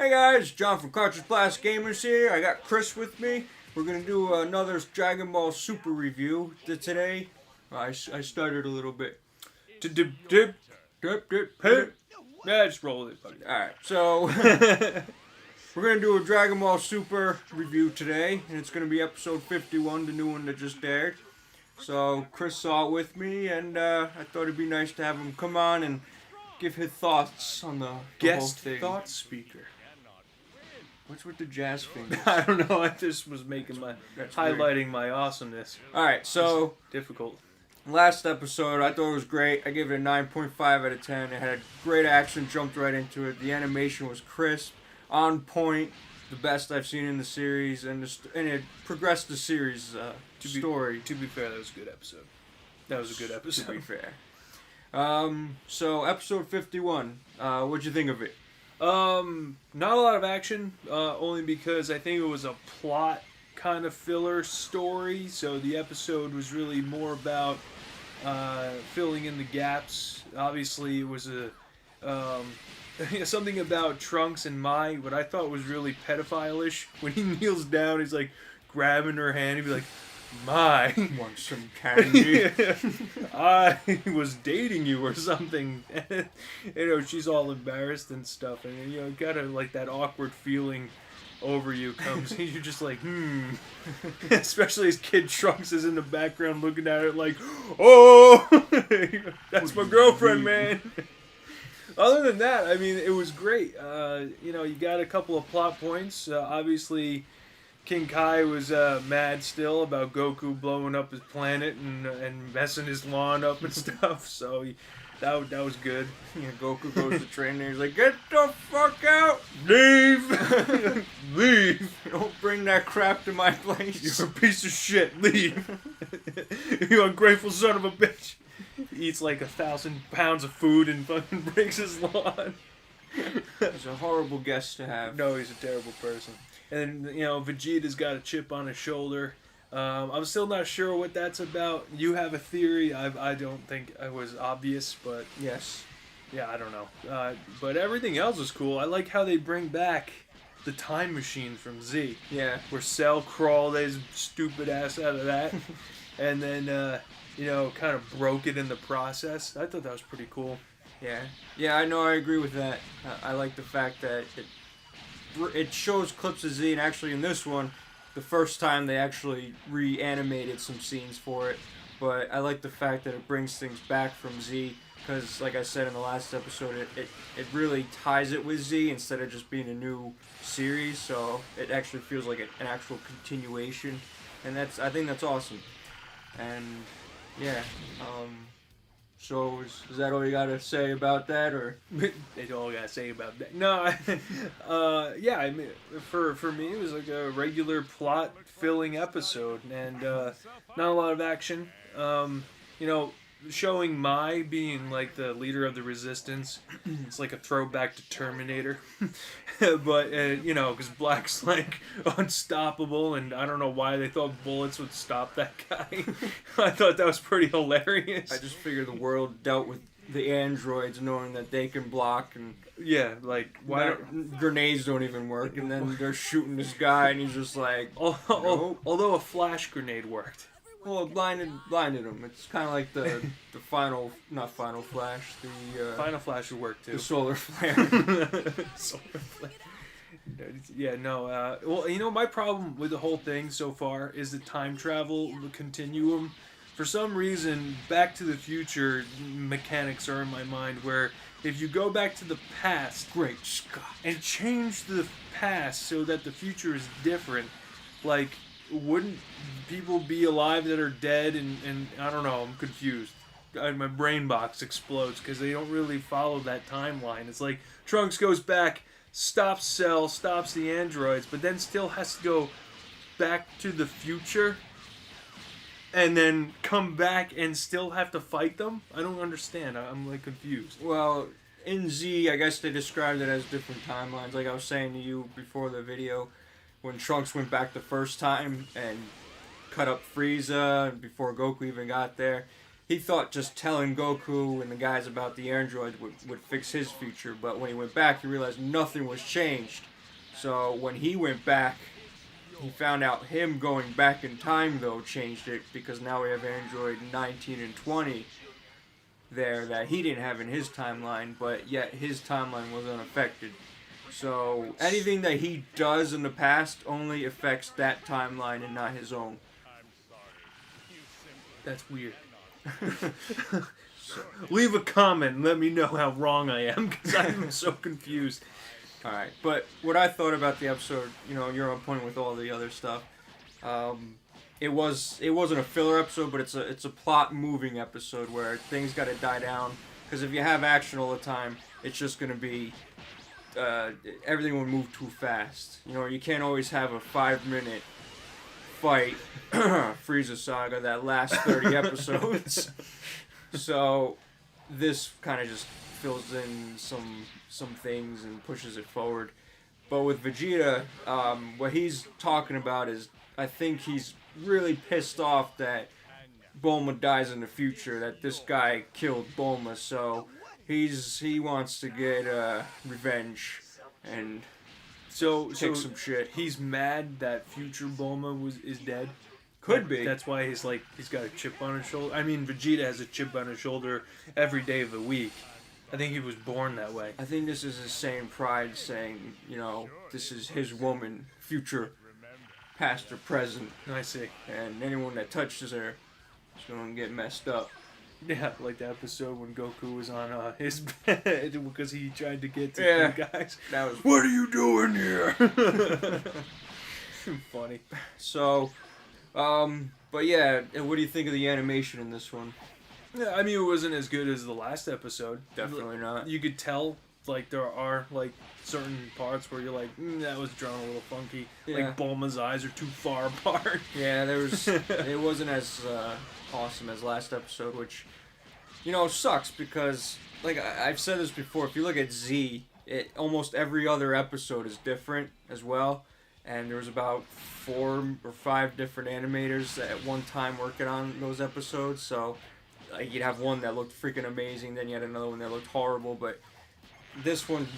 Hey guys, John from Cartridge Gamers here. I got Chris with me. We're gonna do another Dragon Ball Super review today. I started a little bit. Yeah, just roll with it, buddy. Alright, so we're gonna do a Dragon Ball Super review today, and it's gonna be episode 51, the new one that just aired. So Chris saw it with me, and I thought it'd be nice to have him come on and give his thoughts on the whole Guest thing. thought speaker. What's with the jazz fingers? I don't know. I just was making That's highlighting weird. my awesomeness. All right, so Difficult. last episode I thought it was great. I gave it a 9.5 out of 10. It had great action, jumped right into it. The animation was crisp, on point, the best I've seen in the series, and it progressed the series story. To be fair, that was a good episode. That was a good episode. To be fair. So episode 51. What'd you think of it? Not a lot of action, only because I think it was a plot kind of filler story. So the episode was really more about filling in the gaps. Obviously, it was something about Trunks and Mai, what I thought was really pedophile-ish. When he kneels down, he's like grabbing her hand. He'd be like, "Mai, Want some candy?" I was dating you or something." She's all embarrassed and stuff, and kind of like that awkward feeling over you comes. And you're just like, Especially as Kid Trunks is in the background looking at it like, "Oh, that's my girlfriend, man." Other than that, I mean, it was great. You got a couple of plot points. Obviously, King Kai was mad still about Goku blowing up his planet and messing his lawn up and stuff. So that was good. Yeah, Goku goes to train and he's like, "Get the fuck out! Leave, leave. Don't bring that crap to my place. You're a piece of shit. Leave. You ungrateful son of a bitch." He eats like 1,000 pounds of food and fucking breaks his lawn. He's a horrible guest to have. No, he's a terrible person. And Vegeta's got a chip on his shoulder. I'm still not sure what that's about. You have a theory. I don't think it was obvious, but Yes. yeah, I don't know. But everything else was cool. I like how they bring back the time machine from Z. Yeah. Where Cell crawled his stupid ass out of that, and then kind of broke it in the process. I thought that was pretty cool. Yeah. Yeah, I know. I agree with that. I like the fact that it shows clips of Z, and actually in this one, the first time they actually reanimated some scenes for it. But I like the fact that it brings things back from Z, because like I said in the last episode, it really ties it with Z instead of just being a new series. So it actually feels like an actual continuation, and I think that's awesome. And yeah. So is that all you gotta say about that, or? That's all I gotta say about that. No, yeah. I mean, for me, it was like a regular plot-filling episode, and not a lot of action. Showing Mai being like the leader of the resistance, it's like a throwback to Terminator. But because Black's like unstoppable, and I don't know why they thought bullets would stop that guy. I thought that was pretty hilarious. I just figured the world dealt with the androids knowing that they can block, and yeah, like why grenades don't even work, and then they're shooting this guy, and he's just like, nope. Although a flash grenade worked. Well, it blinded him. It's kind of like the not Final Flash, the Final Flash would work too. the solar flare. Solar flare. Yeah, no. Well, my problem with the whole thing so far is the time travel continuum. For some reason, Back to the Future mechanics are in my mind where if you go back to the past, Great Scott, and change the past so that the future is different, like, wouldn't people be alive that are dead? And I don't know, I'm confused. My brain box explodes because they don't really follow that timeline. It's like Trunks goes back, stops Cell, stops the androids, but then still has to go back to the future and then come back and still have to fight them? I don't understand. I'm like confused. Well, in Z, I guess they described it as different timelines. Like I was saying to you before the video, when Trunks went back the first time and cut up Frieza before Goku even got there, he thought just telling Goku and the guys about the android would fix his future, but when he went back, he realized nothing was changed. So when he went back, he found out him going back in time, though, changed it, because now we have Android 19 and 20 there that he didn't have in his timeline, but yet his timeline was unaffected. So anything that he does in the past only affects that timeline and not his own. That's weird. So, leave a comment and let me know how wrong I am, because I'm so confused. Alright, but what I thought about the episode, you're on point with all the other stuff. It wasn't a filler episode, but it's a plot moving episode where things got to die down. Because if you have action all the time, it's just going to be everything will move too fast. You can't always have a 5-minute fight, Frieza Saga that lasts 30 episodes. So this kind of just fills in some things and pushes it forward. But with Vegeta, what he's talking about is, I think he's really pissed off that Bulma dies in the future, that this guy killed Bulma, so he wants to get revenge and kick some shit. He's mad that future Bulma is dead. Could be. That's why he's got a chip on his shoulder. I mean, Vegeta has a chip on his shoulder every day of the week. I think he was born that way. I think this is his same pride saying, this is his woman, future, past or present. I see. And anyone that touches her is going to get messed up. Yeah, like the episode when Goku was on his bed because he tried to get to the guys. That was. What are you doing here? Funny. So, but yeah, what do you think of the animation in this one? Yeah, I mean, it wasn't as good as the last episode. Definitely not. You could tell, there are, certain parts where you're like, that was drawn a little funky. Yeah. Like, Bulma's eyes are too far apart. Yeah, it wasn't as awesome as last episode, which, sucks because, I've said this before, if you look at Z, almost every other episode is different as well. And there was about 4 or 5 different animators at one time working on those episodes, so you'd have one that looked freaking amazing, then you had another one that looked horrible, but this one,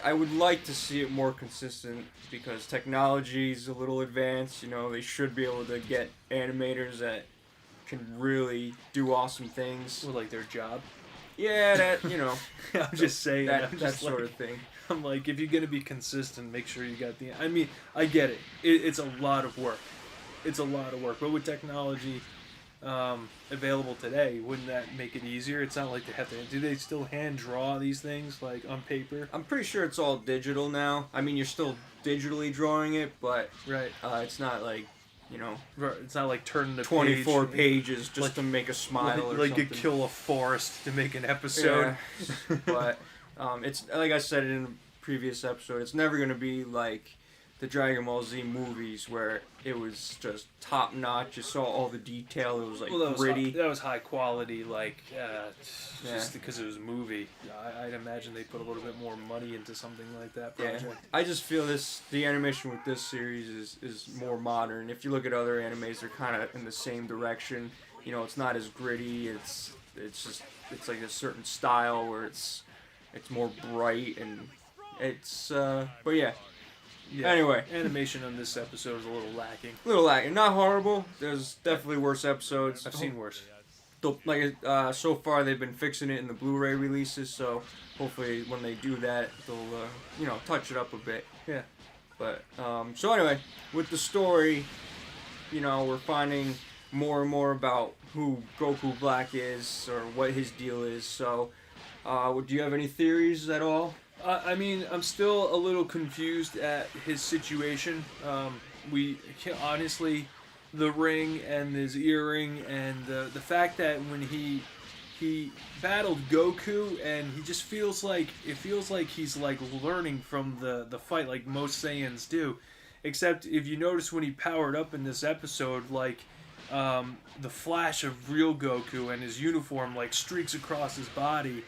I would like to see it more consistent because technology's a little advanced, they should be able to get animators that can really do awesome things. Well, like their job? Yeah, that, I'm just saying. That sort of thing. I'm like, if you're going to be consistent, make sure you got I mean, I get it. It's a lot of work. But with technology available today, wouldn't that make it easier? It's not like they have to. Do they still hand draw these things on paper? I'm pretty sure it's all digital now. I mean, you're still digitally drawing it, but right. It's not like it's not like turning the 24 pages just to make a smile or something. Like you kill a forest to make an episode. Yeah. But it's like I said in a previous episode, it's never gonna be like the Dragon Ball Z movies where it was just top notch. You saw all the detail. It was gritty. That was high quality. Just because it was a movie. I'd imagine they put a little bit more money into something like that project. Yeah. I just feel the animation with this series is more modern. If you look at other animes, they're kind of in the same direction. It's not as gritty. It's like a certain style where it's more bright and it's but yeah. Yeah. Anyway, animation on this episode is a little lacking. Not horrible. There's definitely worse episodes. I've seen worse. So far they've been fixing it in the Blu-ray releases, so hopefully when they do that, they'll touch it up a bit. Yeah. But so anyway, with the story, we're finding more and more about who Goku Black is or what his deal is. So, do you have any theories at all? I mean, I'm still a little confused at his situation. Honestly, the ring and his earring and the fact that when he battled Goku and he just feels like he's learning from the fight like most Saiyans do, except if you notice when he powered up in this episode, the flash of real Goku and his uniform streaks across his body.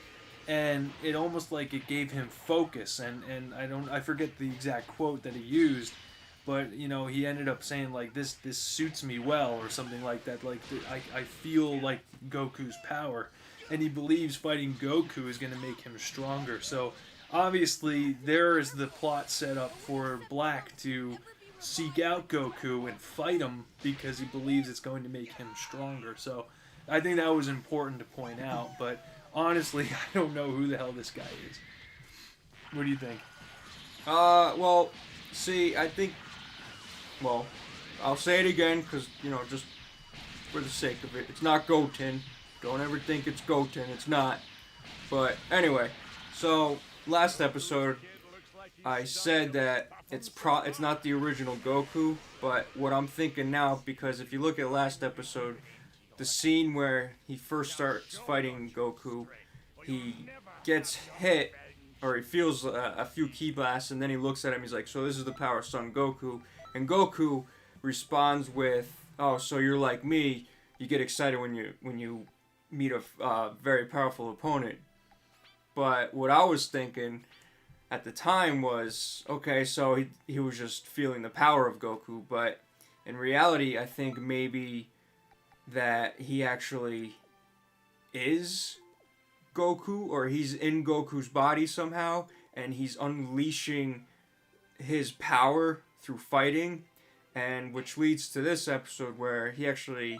And it almost it gave him focus, and I forget the exact quote that he used, but he ended up saying like this suits me well or something like that. Like I feel like Goku's power, and he believes fighting Goku is going to make him stronger. So obviously there is the plot set up for Black to seek out Goku and fight him because he believes it's going to make him stronger. So I think that was important to point out. But honestly, I don't know who the hell this guy is. What do you think? Well, see, I think, well, I'll say it again because, just for the sake of it, it's not Goten. Don't ever think it's Goten. It's not. But anyway, so last episode, I said that it's not the original Goku, but what I'm thinking now, because if you look at last episode, the scene where he first starts fighting Goku, he gets hit, or he feels a few ki blasts, and then he looks at him, he's like, so this is the power of Son Goku, and Goku responds with, oh, so you're like me, you get excited when you meet a very powerful opponent. But what I was thinking at the time was, okay, so he was just feeling the power of Goku, but in reality, I think maybe that he actually is Goku, or he's in Goku's body somehow, and he's unleashing his power through fighting, and which leads to this episode where he actually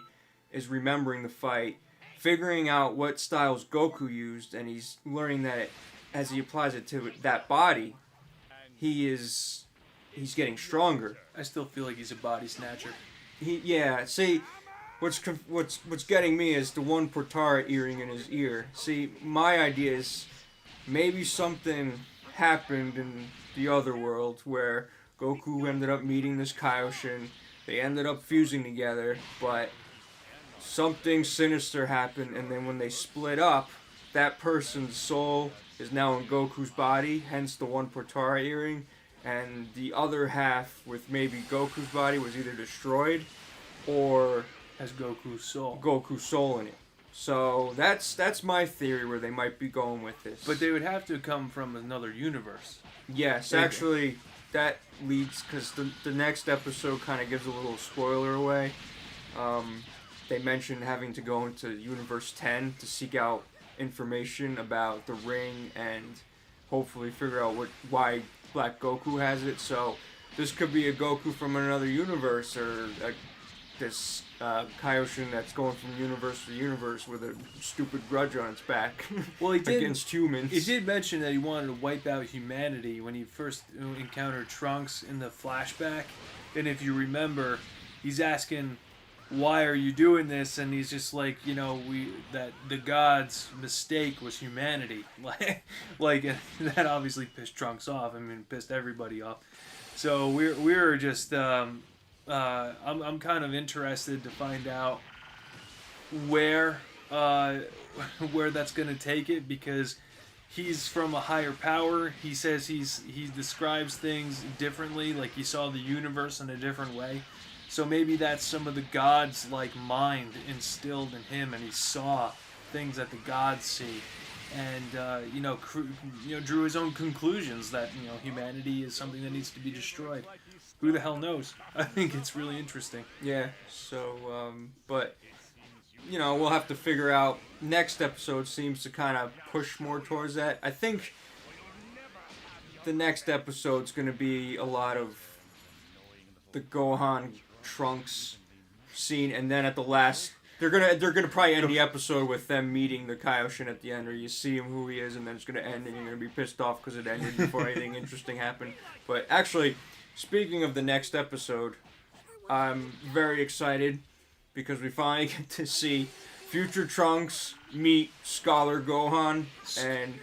is remembering the fight, figuring out what styles Goku used, and he's learning that as he applies it to that body, he's getting stronger. I still feel like he's a body snatcher. See, what's getting me is the one Portara earring in his ear. See, my idea is maybe something happened in the other world where Goku ended up meeting this Kaioshin. They ended up fusing together, but something sinister happened, and then when they split up, that person's soul is now in Goku's body, hence the one Portara earring, and the other half with maybe Goku's body was either destroyed or has Goku's soul in it. So that's my theory where they might be going with this. But they would have to come from another universe. Yes, actually, that leads, because the next episode kind of gives a little spoiler away. They mentioned having to go into Universe 10 to seek out information about the ring and hopefully figure out why Black Goku has it. So this could be a Goku from another universe, or this Kaioshin that's going from universe to universe with a stupid grudge on its back. Well, he did against humans. He did mention that he wanted to wipe out humanity when he first encountered Trunks in the flashback. And if you remember, he's asking, why are you doing this? And he's just like, that the gods' mistake was humanity. like that obviously pissed Trunks off. I mean, it pissed everybody off. So we're just I'm kind of interested to find out where that's gonna take it, because he's from a higher power. He says he describes things differently, like he saw the universe in a different way. So maybe that's some of the gods' mind instilled in him, and he saw things that the gods see, and drew his own conclusions that humanity is something that needs to be destroyed. Who the hell knows? I think it's really interesting. Yeah. So, but we'll have to figure out. Next episode seems to kind of push more towards that. I think the next episode's going to be a lot of the Gohan Trunks scene, and then at the last, they're gonna probably end the episode with them meeting the Kaioshin at the end, or you see him who he is, and then it's gonna end, and you're gonna be pissed off because it ended before anything interesting happened. But actually, speaking of the next episode, I'm very excited because we finally get to see future Trunks meet Scholar Gohan, and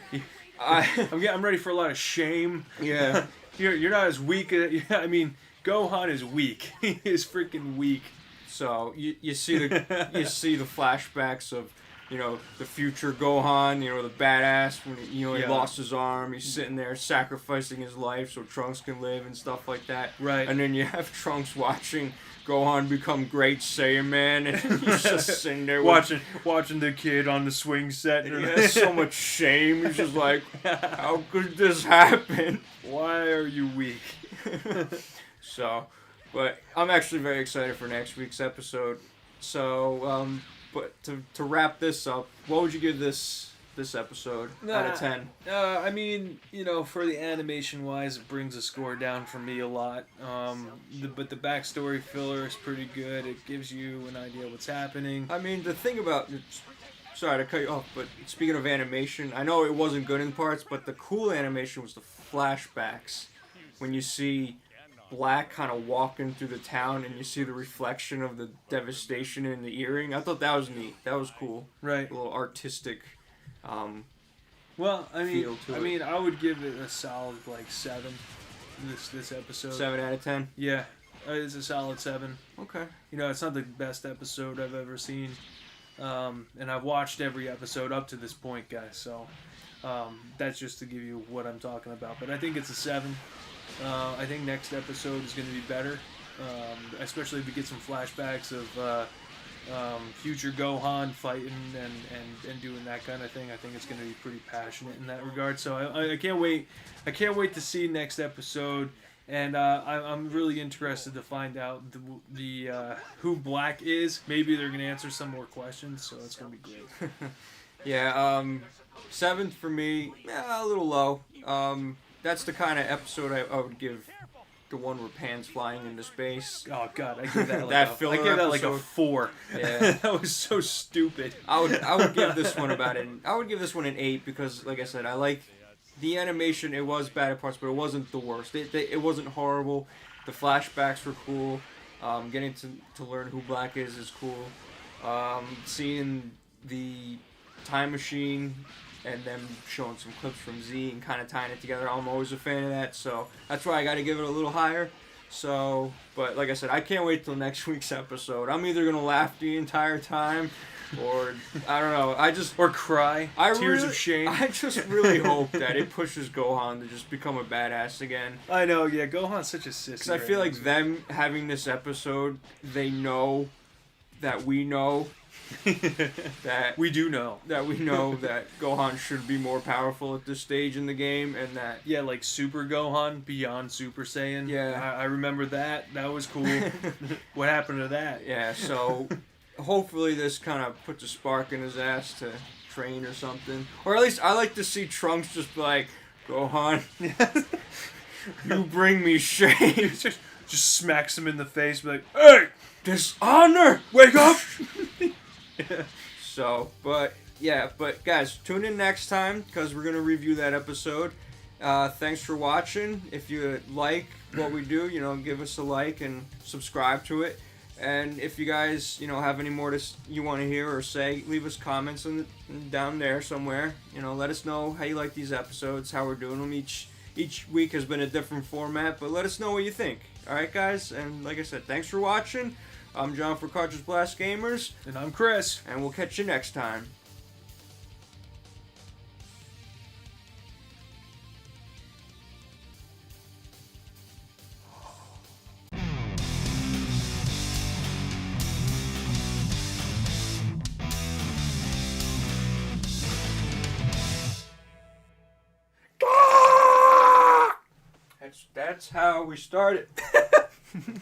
I'm ready for a lot of shame. Yeah, you're not as weak. I mean, Gohan is weak. He is freaking weak. So you see the flashbacks of the future Gohan, the badass when he Yeah. lost his arm, he's sitting there sacrificing his life so Trunks can live and stuff like that. Right. And then you have Trunks watching Gohan become Great Saiyan Man, and he's just sitting there watching the kid on the swing set. and he has so much shame. He's just like, how could this happen? Why are you weak? So, but I'm actually very excited for next week's episode. So, but to wrap this up, what would you give this episode out of 10? I mean, for the animation wise, it brings the score down for me a lot. But the backstory filler is pretty good. It gives you an idea what's happening. I mean, the thing about... Sorry to cut you off, but speaking of animation, I know it wasn't good in parts, but the cool animation was the flashbacks. When you see Black kind of walking through the town and you see the reflection of the devastation in the earring. I thought that was neat. That was cool. Right. A little artistic Well, I mean, feel to it. I would give it a solid 7. This episode. 7 out of 10? Yeah, it's a solid 7. Okay. It's not the best episode I've ever seen, and I've watched every episode up to this point, guys. So that's just to give you what I'm talking about. But I think it's a 7. I think next episode is going to be better, especially if we get some flashbacks of future Gohan fighting and doing that kind of thing. I think it's going to be pretty passionate in that regard. So I can't wait. I can't wait to see next episode, and I'm really interested to find out the who Black is. Maybe they're going to answer some more questions, so it's going to be great. Yeah, 7th for me, a little low. That's the kind of episode I would give the one where Pan's flying into space. Oh God, I give that That filler I give that like a episode. 4. Yeah. That was so stupid. I would give this one an 8 because, like I said, I like the animation. It was bad at parts, but it wasn't the worst. It wasn't horrible. The flashbacks were cool. Getting to learn who Black is cool. Seeing the time machine and them showing some clips from Z and kind of tying it together. I'm always a fan of that, so that's why I got to give it a little higher. So, but like I said, I can't wait till next week's episode. I'm either going to laugh the entire time or, I don't know, Or cry. Tears of shame. I just really hope that it pushes Gohan to just become a badass again. I know, yeah, Gohan's such a sissy. Because I feel like them having this episode, they know that we know that we do know. that Gohan should be more powerful at this stage in the game, and that Yeah, like Super Gohan beyond Super Saiyan. Yeah. I remember that. That was cool. What happened to that? yeah. So hopefully this kind of puts a spark in his ass to train or something, or at least I like to see Trunks just be like, Gohan, you bring me shame. Just smacks him in the face, be like, hey, Dishonor, wake up! So, but guys, tune in next time because we're gonna review that episode. Thanks for watching. If you like what we do, give us a like and subscribe to it. And if you guys, have any more you want to hear or say, leave us comments down there somewhere. Let us know how you like these episodes, how we're doing them. Each week has been a different format, but let us know what you think. All right, guys. And like I said, thanks for watching. I'm John for Cartridge Blast Gamers. And I'm Chris. And we'll catch you next time. That's how we started.